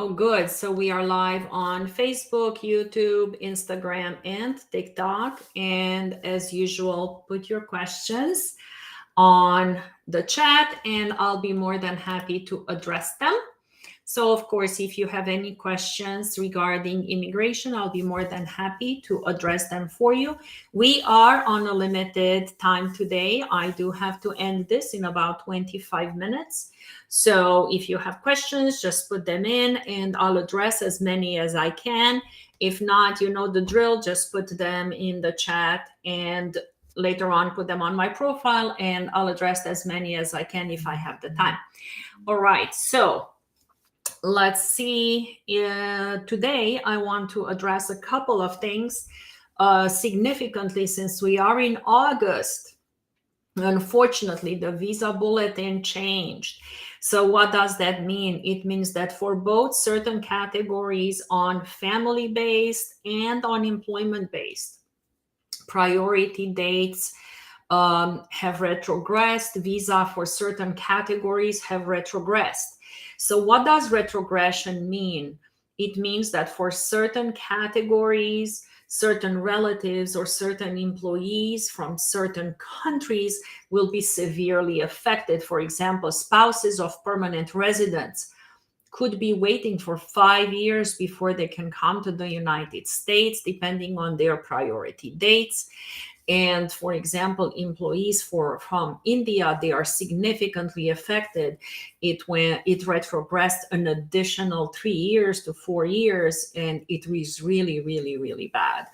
Oh, good. So we are live on Facebook, YouTube, Instagram, and TikTok. And as usual, put your questions on the chat and I'll be more than happy to address them. So, of course, if you have any questions regarding immigration, I'll be more than happy to address them for you. We are on a limited time today. I do have to end this in about 25 minutes. So if you have questions, just put them in and I'll address as many as I can. If not, you know the drill, just put them in the chat and later on put them on my profile and I'll address as many as I can if I have the time. All right, so let's see. Today, I want to address a couple of things significantly since we are in August. Unfortunately, the visa bulletin changed. So what does that mean? It means that for both certain categories on family-based and on employment-based, priority dates have retrogressed. Visa for certain categories have retrogressed. So what does retrogression mean? It means that for certain categories, certain relatives or certain employees from certain countries will be severely affected. For example, spouses of permanent residents could be waiting for 5 years before they can come to the United States, depending on their priority dates. And for example, employees from India, they are significantly affected. It retrogressed an additional 3 years to 4 years, and it was really, really, really bad.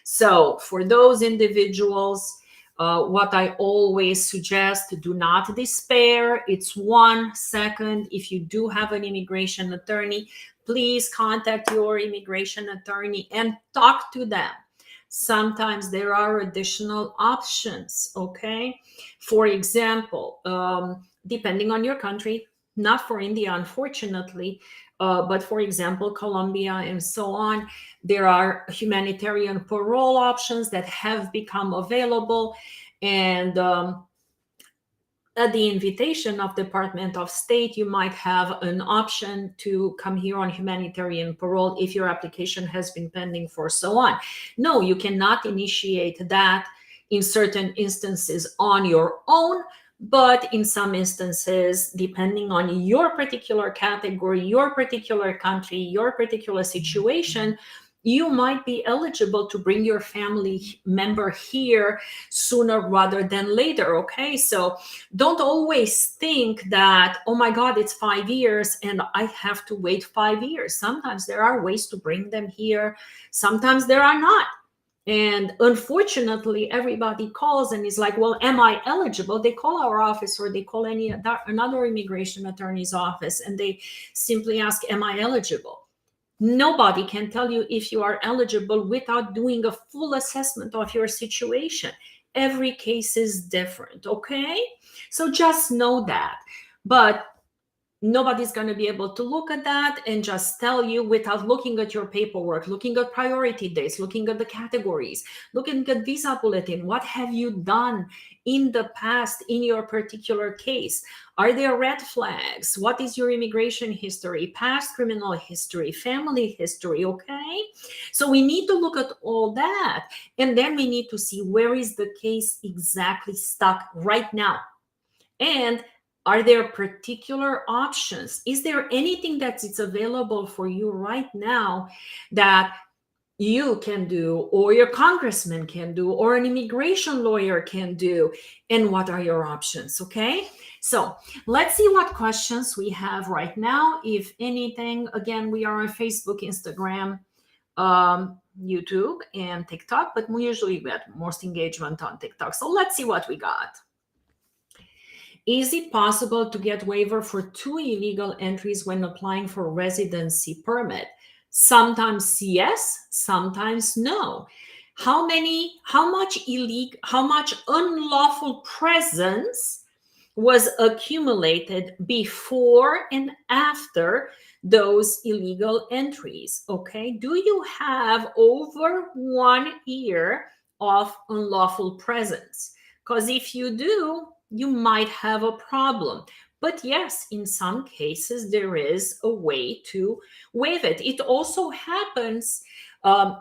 So for those individuals, what I always suggest, do not despair. It's 1 second. If you do have an immigration attorney, please contact your immigration attorney and talk to them. Sometimes there are additional options, okay? For example, depending on your country, not for India, unfortunately, but for example, Colombia and so on, there are humanitarian parole options that have become available. And at the invitation of Department of State, you might have an option to come here on humanitarian parole if your application has been pending for so on. No, you cannot initiate that in certain instances on your own, but in some instances, depending on your particular category, your particular country, your particular situation, you might be eligible to bring your family member here sooner rather than later, okay? So don't always think that, oh my God, it's 5 years and I have to wait 5 years. Sometimes there are ways to bring them here. Sometimes there are not. And unfortunately, everybody calls and is like, well, am I eligible? They call our office or they call another immigration attorney's office and they simply ask, am I eligible? Nobody can tell you if you are eligible without doing a full assessment of your situation. Every case is different, okay? So just know that. But nobody's going to be able to look at that and just tell you without looking at your paperwork, looking at priority dates, looking at the categories, looking at visa bulletin. What have you done in the past in your particular case? Are there red flags? What is your immigration history, past criminal history, family history, okay? So we need to look at all that. And then we need to see where is the case exactly stuck right now. And are there particular options? Is there anything that is available for you right now that you can do, or your congressman can do, or an immigration lawyer can do? And what are your options, okay? So let's see what questions we have right now. If anything, again, we are on Facebook, Instagram, YouTube, and TikTok, but we usually get most engagement on TikTok. So let's see what we got. Is it possible to get waiver for 2 illegal entries when applying for residency permit? Sometimes yes, sometimes no. How much unlawful presence was accumulated before and after those illegal entries? Okay, do you have over 1 year of unlawful presence? Because if you do, you might have a problem. But yes, in some cases, there is a way to waive it. It also happens,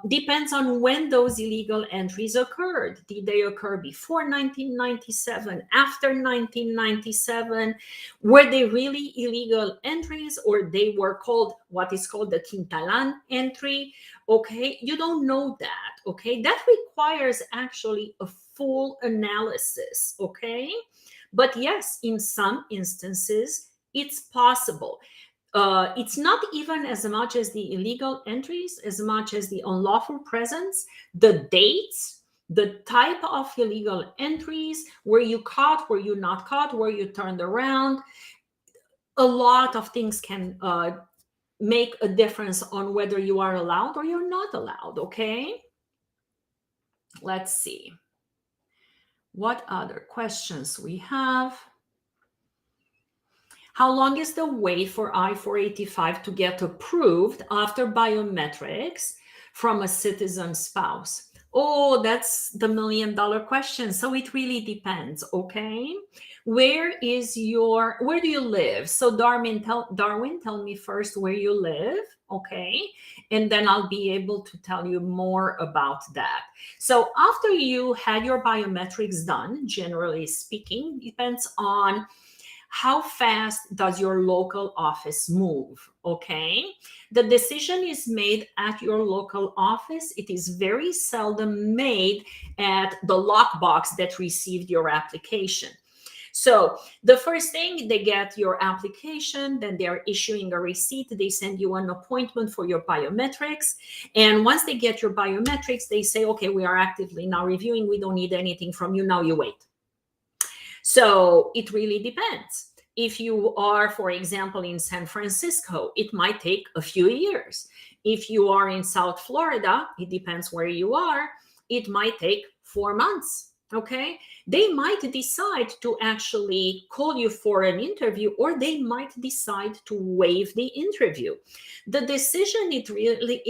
depends on when those illegal entries occurred. Did they occur before 1997, after 1997? Were they really illegal entries, or they were called what is called the Quintalan entry? Okay, you don't know that. Okay, that requires actually a full analysis. Okay, but yes, in some instances, it's possible. It's not even as much as the illegal entries, as much as the unlawful presence, the dates, the type of illegal entries, were you caught, were you not caught, were you turned around. A lot of things can make a difference on whether you are allowed or you're not allowed. Okay, let's see what other questions we have. How long is the wait for I-485 to get approved after biometrics from a citizen spouse? Oh, that's the $1 million question. So it really depends. Okay, where do you live? So Darwin, tell me first where you live. Okay, and then I'll be able to tell you more about that. So after you had your biometrics done, generally speaking, depends on how fast does your local office move. Okay, the decision is made at your local office. It is very seldom made at the lockbox that received your application. So the first thing, they get your application, then they're issuing a receipt, they send you an appointment for your biometrics, and once they get your biometrics, they say, okay, we are actively now reviewing, we don't need anything from you, now you wait. So it really depends. If you are, for example, in San Francisco, it might take a few years. If you are in South Florida, it depends where you are, it might take 4 months. Okay, they might decide to actually call you for an interview, or they might decide to waive the interview. The decision, it really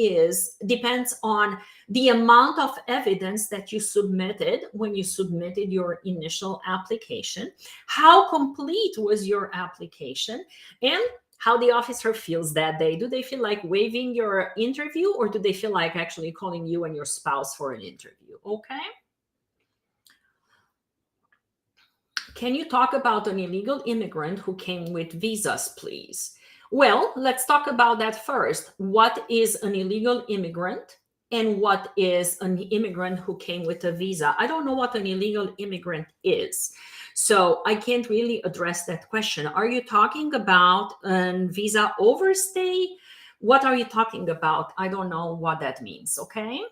depends on the amount of evidence that you submitted when you submitted your initial application, how complete was your application, and how the officer feels that day. Do they feel like waiving your interview, or do they feel like actually calling you and your spouse for an interview? Okay. Can you talk about an illegal immigrant who came with visas, please? Well, let's talk about that first. What is an illegal immigrant, and what is an immigrant who came with a visa? I don't know what an illegal immigrant is, so I can't really address that question. Are you talking about a visa overstay? What are you talking about? I don't know what that means. Okay.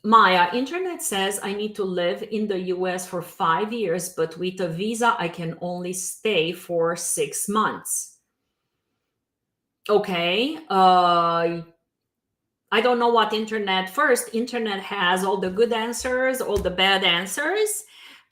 Maya, internet says I need to live in the US for 5 years, but with a visa, I can only stay for 6 months. Okay. I don't know what internet. First, internet has all the good answers, all the bad answers.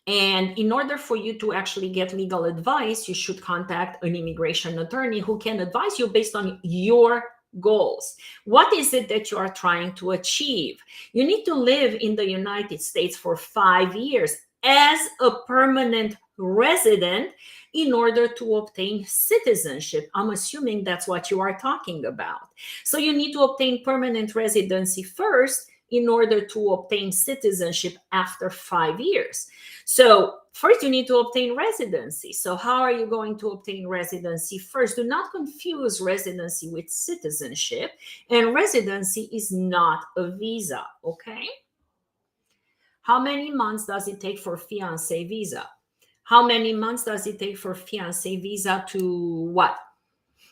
And in order for you to actually get legal advice, you should contact an immigration attorney who can advise you based on your goals. What is it that you are trying to achieve? You need to live in the United States for 5 years as a permanent resident in order to obtain citizenship. I'm assuming that's what you are talking about. So you need to obtain permanent residency first in order to obtain citizenship after 5 years. So first you need to obtain residency. So how are you going to obtain residency? First, do not confuse residency with citizenship. And residency is not a visa, okay? How many months does it take for fiancé visa? How many months does it take for fiancé visa to what?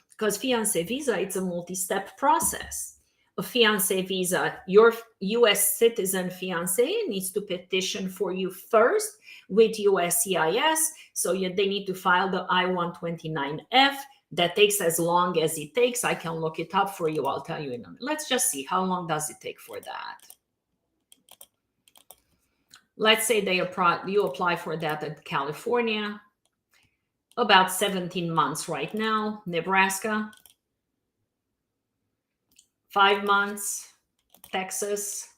Because fiancé visa, it's a multi-step process. A fiancé visa, your US citizen fiancé needs to petition for you first with USCIS. So they need to file the I-129F. That takes as long as it takes. I can look it up for you. I'll tell you in a minute. Let's just see. How long does it take for that? Let's say you apply for that in California. About 17 months right now. Nebraska, 5 months. Texas,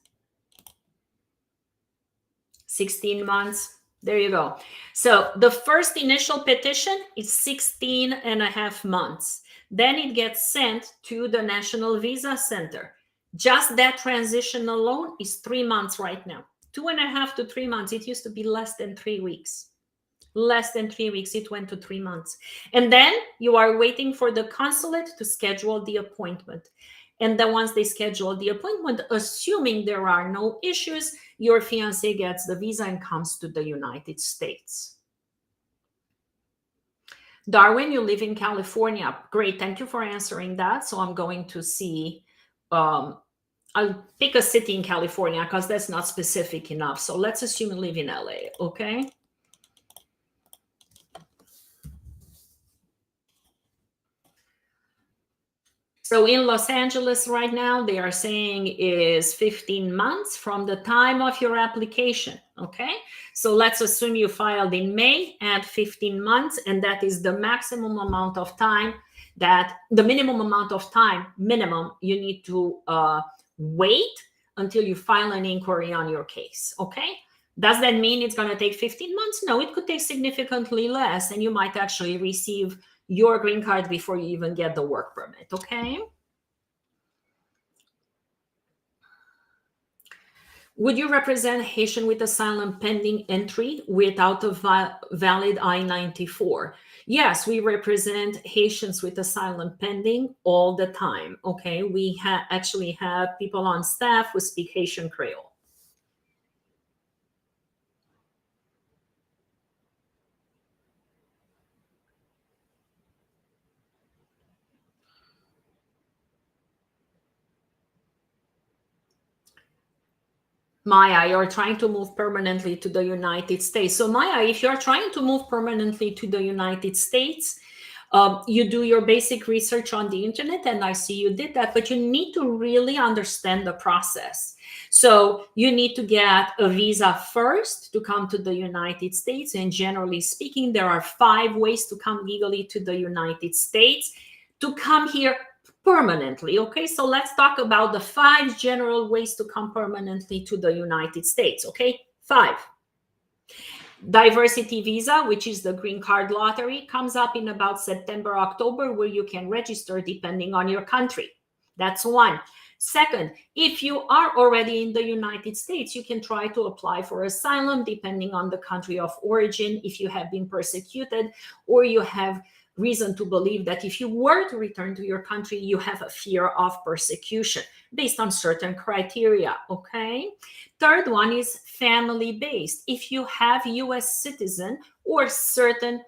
16 months. There you go. So the first initial petition is 16 and a half months. Then it gets sent to the National Visa Center. Just that transition alone is 3 months right now. 2.5 to 3 months. It used to be less than 3 weeks. Less than 3 weeks, it went to 3 months. And then you are waiting for the consulate to schedule the appointment. And then once they schedule the appointment, assuming there are no issues, your fiancé gets the visa and comes to the United States. Darwin, you live in California. Great, thank you for answering that. So I'm going to see, I'll pick a city in California because that's not specific enough. So let's assume you live in LA, okay? So in Los Angeles right now, they are saying is 15 months from the time of your application, okay? So let's assume you filed in May at 15 months, and that is the maximum amount of time the minimum amount of time, you need to wait until you file an inquiry on your case, okay? Does that mean it's gonna take 15 months? No, it could take significantly less, and you might actually receive your green card before you even get the work permit, okay? Would you represent Haitian with asylum pending entry without a valid I-94? Yes, we represent Haitians with asylum pending all the time, okay? We actually have people on staff who speak Haitian Creole. Maya, you're trying to move permanently to the United States. So Maya, if you're trying to move permanently to the United States, you do your basic research on the internet, and I see you did that, but you need to really understand the process. So you need to get a visa first to come to the United States. And generally speaking, there are 5 ways to come legally to the United States to come here permanently. Okay, so let's talk about the 5 general ways to come permanently to the United States. Okay, 5. Diversity visa, which is the green card lottery, comes up in about September, October, where you can register depending on your country. That's 1. Second, if you are already in the United States, you can try to apply for asylum depending on the country of origin, if you have been persecuted or you have reason to believe that if you were to return to your country, you have a fear of persecution based on certain criteria, okay? Third one is family-based. If you have U.S. citizen or certain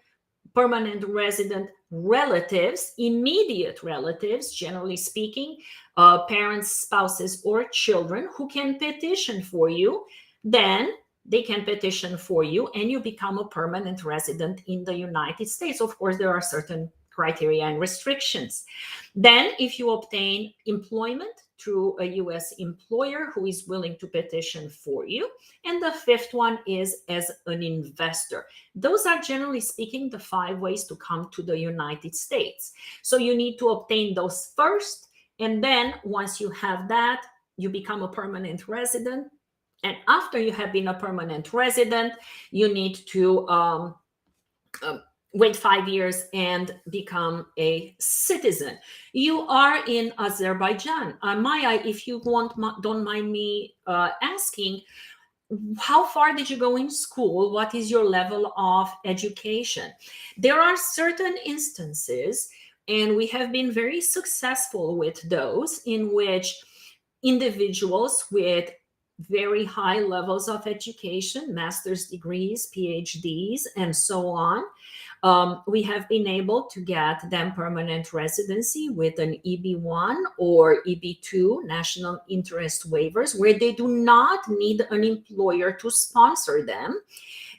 permanent resident relatives, immediate relatives, generally speaking, parents, spouses, or children who can petition for you, then they can petition for you and you become a permanent resident in the United States. Of course, there are certain criteria and restrictions. Then if you obtain employment through a U.S. employer who is willing to petition for you. And the 5th one is as an investor. Those are, generally speaking, the 5 ways to come to the United States. So you need to obtain those first. And then once you have that, you become a permanent resident. And after you have been a permanent resident, you need to wait 5 years and become a citizen. You are in Azerbaijan. Maya, if you don't mind me asking, how far did you go in school? What is your level of education? There are certain instances, and we have been very successful with those, in which individuals with very high levels of education, master's degrees, PhDs, and so on, we have been able to get them permanent residency with an EB1 or EB2 national interest waivers, where they do not need an employer to sponsor them,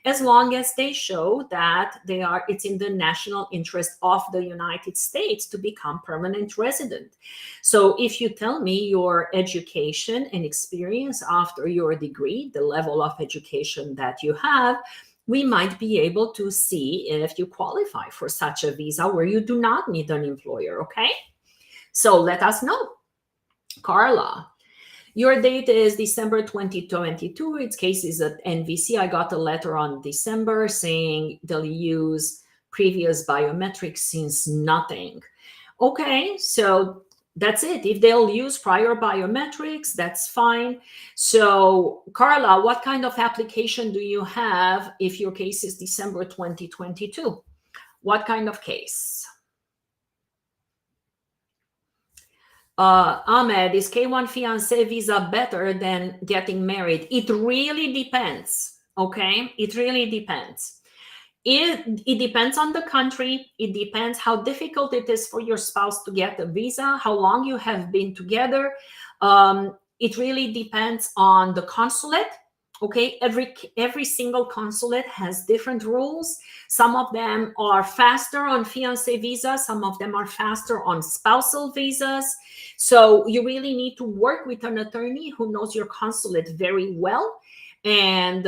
as long as they show that it's in the national interest of the United States to become permanent resident. So if you tell me your education and experience after your degree, the level of education that you have, we might be able to see if you qualify for such a visa where you do not need an employer, okay? So let us know. Carla, Your date is December 2022. Its case is at NVC. I got a letter on December saying they'll use previous biometrics since nothing. Okay, so that's it. If they'll use prior biometrics, that's fine. So, Carla, what kind of application do you have if your case is December 2022? What kind of case? Ahmed, is K1 fiancé visa better than getting married? It really depends. Okay, it really depends. It depends on the country. It depends how difficult it is for your spouse to get a visa, how long you have been together. It really depends on the consulate. Okay, every single consulate has different rules. Some of them are faster on fiancé visas, some of them are faster on spousal visas. So you really need to work with an attorney who knows your consulate very well. And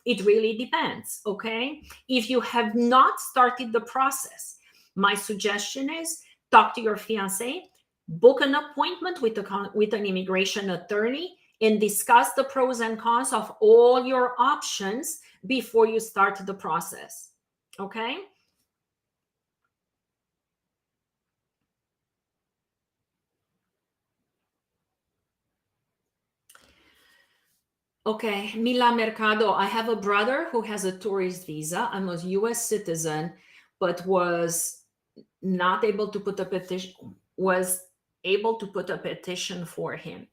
it really depends. Okay, if you have not started the process, my suggestion is talk to your fiancé, book an appointment with an immigration attorney, and discuss the pros and cons of all your options before you start the process. Okay. Okay, Mila Mercado, I have a brother who has a tourist visa. I'm a US citizen, but was able to put a petition for him.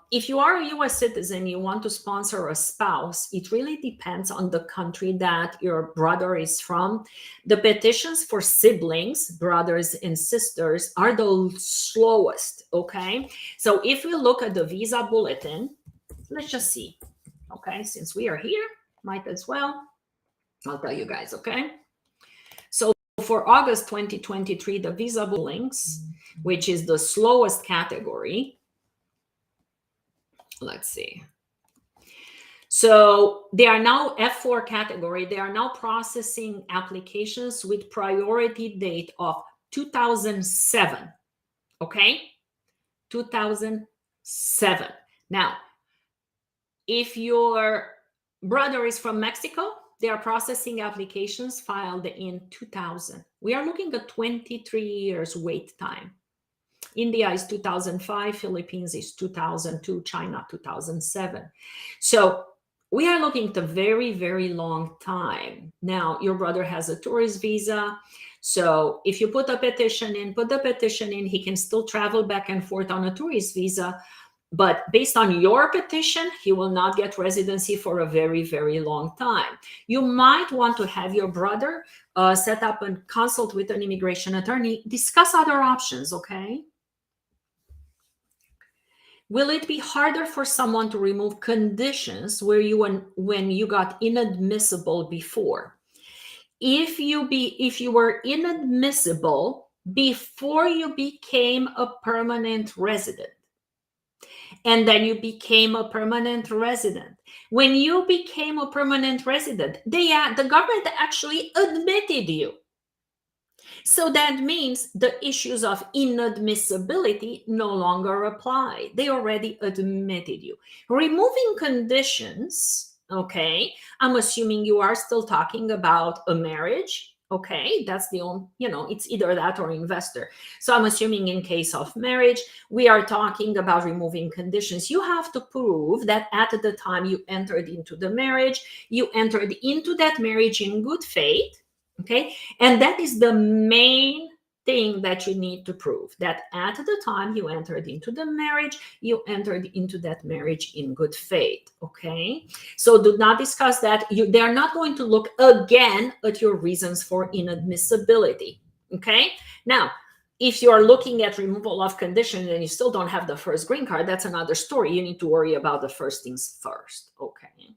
If you are a US citizen, you want to sponsor a spouse, it really depends on the country that your brother is from. The petitions for siblings, brothers and sisters, are the slowest, okay? So if we look at the visa bulletin, let's just see. Okay, since we are here, might as well. I'll tell you guys, okay? So for August 2023, the visa links, which is the slowest category. Let's see. So they are now F4 category. They are now processing applications with priority date of 2007. Okay? 2007. Now, if your brother is from Mexico, they are processing applications filed in 2000. We are looking at 23 years wait time. India is 2005, Philippines is 2002, China 2007. So we are looking at a very, very long time. Now, your brother has a tourist visa. So if you put the petition in, he can still travel back and forth on a tourist visa. But based on your petition, he will not get residency for a very, very long time. You might want to have your brother set up and consult with an immigration attorney, discuss other options, okay? Will it be harder for someone to remove conditions when you got inadmissible before? If you were inadmissible before you became a permanent resident, and then you became a permanent resident. When you became a permanent resident, the government actually admitted you. So that means the issues of inadmissibility no longer apply. They already admitted you. Removing conditions, okay, I'm assuming you are still talking about a marriage. Okay, that's the only, it's either that or investor. So I'm assuming in case of marriage, we are talking about removing conditions. You have to prove that at the time you entered into the marriage, you entered into that marriage in good faith. Okay, and that is the main thing that you need to prove, that at the time you entered into the marriage, you entered into that marriage in good faith. Okay, so do not discuss that. They're not going to look again at your reasons for inadmissibility. Okay, now if you are looking at removal of condition and you still don't have the first green card, that's another story. You need to worry about the first things first. Okay.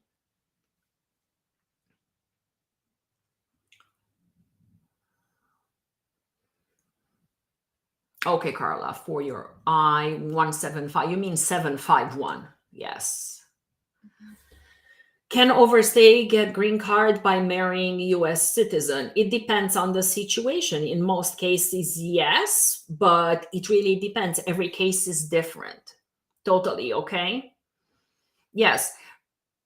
Okay, Carla, for your I-175, you mean 751. Yes. Can overstay get green card by marrying US citizen? It depends on the situation. In most cases, yes, but it really depends. Every case is different. Totally, okay? Yes,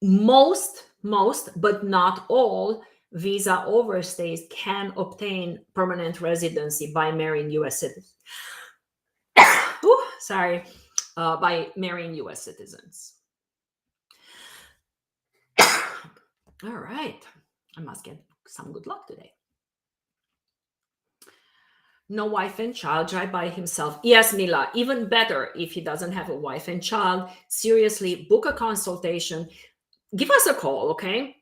most, but not all visa overstays can obtain permanent residency by marrying U.S. citizens. Sorry, by marrying U.S. citizens. All right, I must get some good luck today. No wife and child, drive by himself. Yes, Mila, even better if he doesn't have a wife and child. Seriously, book a consultation. Give us a call, okay?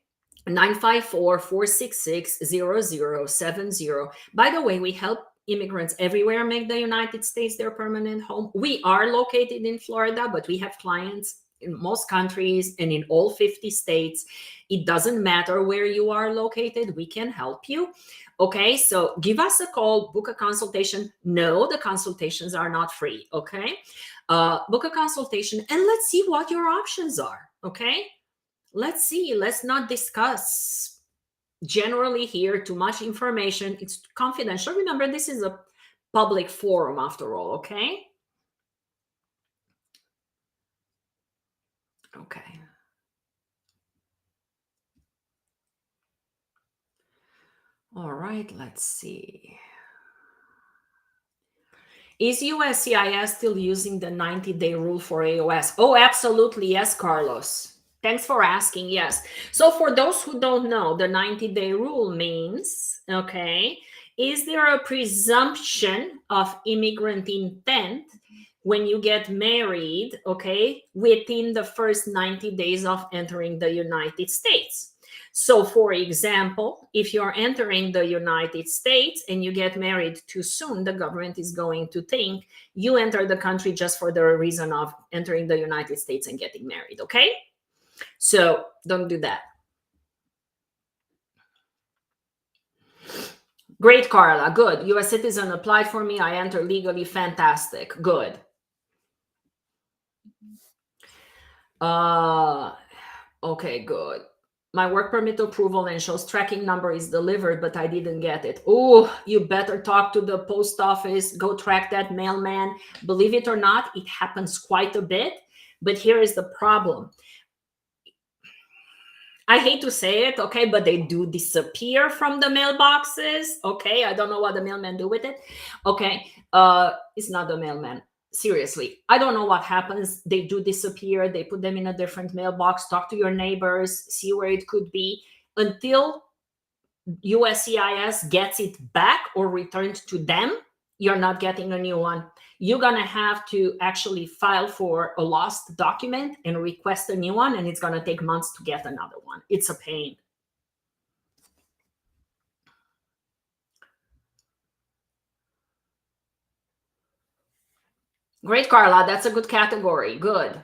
954-466-0070. By the way, we help immigrants everywhere make the United States their permanent home. We are located in Florida, but we have clients in most countries and in all 50 states. It doesn't matter where you are located, we can help you. Okay, so give us a call, book a consultation. No, the consultations are not free, okay? Book a consultation and let's see what your options are, okay? Let's see, let's not discuss generally here too much information. It's confidential. Remember, this is a public forum after all, okay? Okay. All right, let's see. Is USCIS still using the 90-day rule for AOS? Oh, absolutely. Yes, Carlos. Thanks for asking. Yes. So for those who don't know, the 90-day rule means, okay, is there a presumption of immigrant intent when you get married, okay, within the first 90 days of entering the United States? So, for example, if you're entering the United States and you get married too soon, the government is going to think you enter the country just for the reason of entering the United States and getting married, okay? So, don't do that. Great, Carla. Good. U.S. citizen applied for me. I enter legally. Fantastic. Good. Okay, good. My work permit approval and shows tracking number is delivered, but I didn't get it. Oh, you better talk to the post office. Go track that mailman. Believe it or not, it happens quite a bit. But here is the problem. I hate to say it, okay, but they do disappear from the mailboxes. Okay, I don't know what the mailman do with it. Okay, it's not the mailman. Seriously, I don't know what happens. They do disappear. They put them in a different mailbox. Talk to your neighbors, see where it could be until USCIS gets it back or returned to them. You're not getting a new one. You're going to have to actually file for a lost document and request a new one, and it's going to take months to get another one. It's a pain. Great, Carla. That's a good category. Good.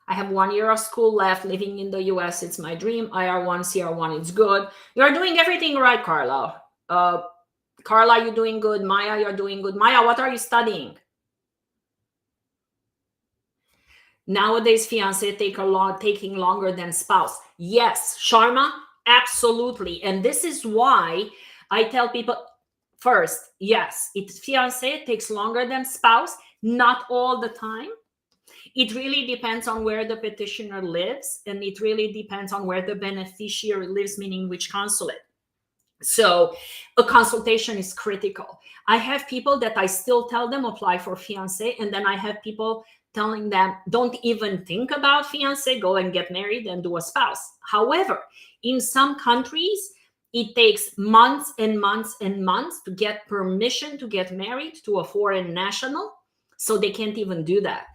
I have 1 year of school left, living in the US. It's my dream. IR1, CR1, it's good. You're doing everything right, Carla. Carla, you're doing good. Maya, you're doing good. Maya, what are you studying? Nowadays, fiancé taking longer than spouse. Yes, Sharma, absolutely. And this is why I tell people first, yes, fiancé takes longer than spouse, not all the time. It really depends on where the petitioner lives, and it really depends on where the beneficiary lives, meaning which consulate. So a consultation is critical. I have people that I still tell them apply for fiancé, and then I have people telling them don't even think about fiancé, go and get married and do a spouse. However, in some countries, it takes months and months and months to get permission to get married to a foreign national, so they can't even do that.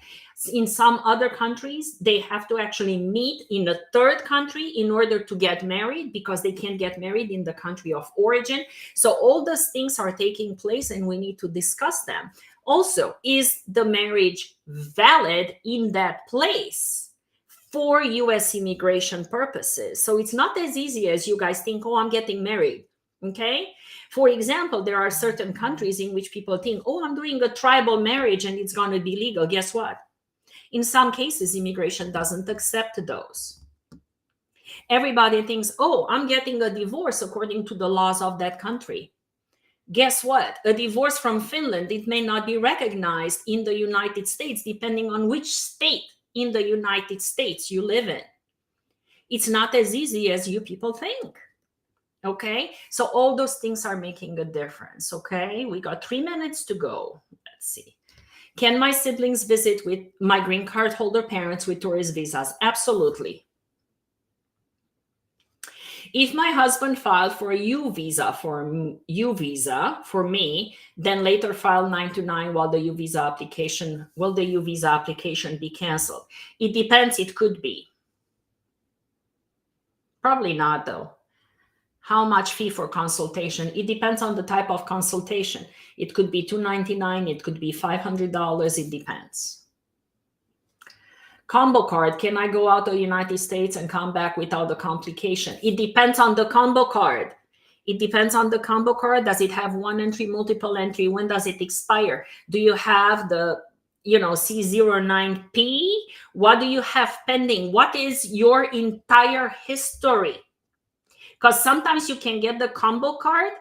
In some other countries, they have to actually meet in a third country in order to get married because they can't get married in the country of origin. So all those things are taking place and we need to discuss them. Also, is the marriage valid in that place for US immigration purposes? So it's not as easy as you guys think, oh, I'm getting married. Okay. For example, there are certain countries in which people think, oh, I'm doing a tribal marriage and it's going to be legal. Guess what? In some cases, immigration doesn't accept those. Everybody thinks, oh, I'm getting a divorce according to the laws of that country. Guess what? A divorce from Finland, it may not be recognized in the United States, depending on which state in the United States you live in. It's not as easy as you people think. Okay, so all those things are making a difference. Okay, we got 3 minutes to go. Let's see. Can my siblings visit with my green card holder parents with tourist visas? Absolutely. If my husband filed for a U visa for me, then later filed 929 while the U visa application, will the U visa application be canceled? It depends. It could be. Probably not though. How much fee for consultation? It depends on the type of consultation. It could be $299. It could be $500. It depends. Combo card, can I go out of the United States and come back without the complication? It depends on the combo card. It depends on the combo card. Does it have one entry, multiple entry? When does it expire? Do you have the C09P? What do you have pending? What is your entire history? Because sometimes you can get the combo card,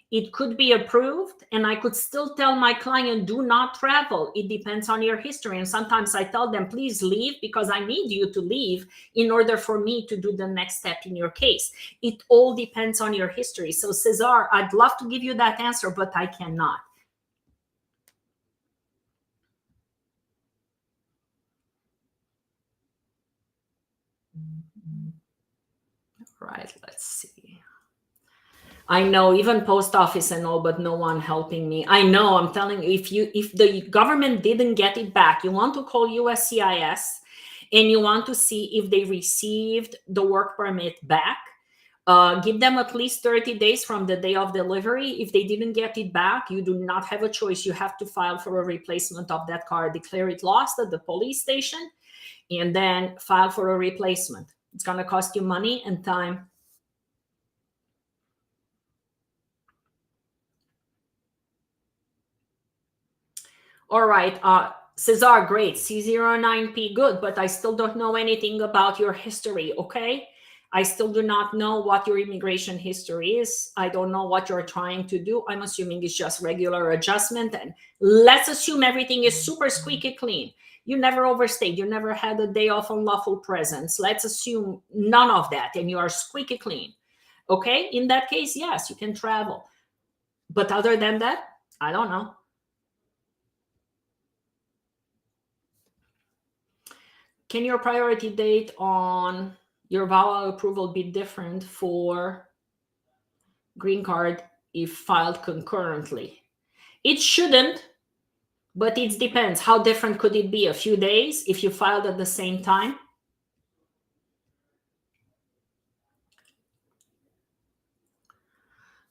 it could be approved, and I could still tell my client, do not travel. It depends on your history. And sometimes I tell them, please leave, because I need you to leave in order for me to do the next step in your case. It all depends on your history. So Cesar, I'd love to give you that answer, but I cannot. All right, let's see. I know, even post office and all, but no one helping me. I know, I'm telling you, if the government didn't get it back, you want to call USCIS and you want to see if they received the work permit back. Give them at least 30 days from the day of delivery. If they didn't get it back, you do not have a choice. You have to file for a replacement of that car, declare it lost at the police station, and then file for a replacement. It's going to cost you money and time. All right, Cesar, great. C09P, good, but I still don't know anything about your history, okay? I still do not know what your immigration history is. I don't know what you're trying to do. I'm assuming it's just regular adjustment. And let's assume everything is super squeaky clean. You never overstayed. You never had a day of unlawful presence. Let's assume none of that, and you are squeaky clean, okay? In that case, yes, you can travel. But other than that, I don't know. Can your priority date on your VAWA approval be different for green card if filed concurrently? It shouldn't, but it depends. How different could it be? A few days if you filed at the same time?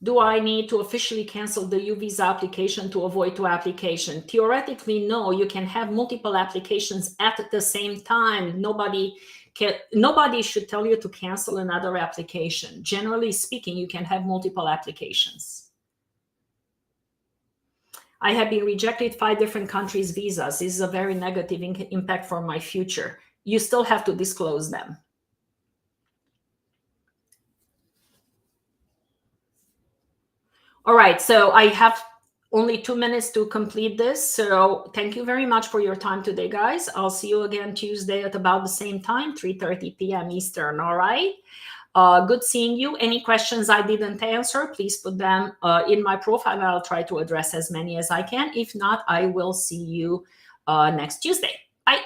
Do I need to officially cancel the U visa application to avoid two applications? Theoretically, no. You can have multiple applications at the same time. Nobody should tell you to cancel another application. Generally speaking, you can have multiple applications. I have been rejected 5 different countries' visas. This is a very negative impact for my future. You still have to disclose them. All right, so I have only 2 minutes to complete this. So thank you very much for your time today, guys. I'll see you again Tuesday at about the same time, 3:30 p.m. Eastern, all right? Good seeing you. Any questions I didn't answer, please put them in my profile, and I'll try to address as many as I can. If not, I will see you next Tuesday. Bye.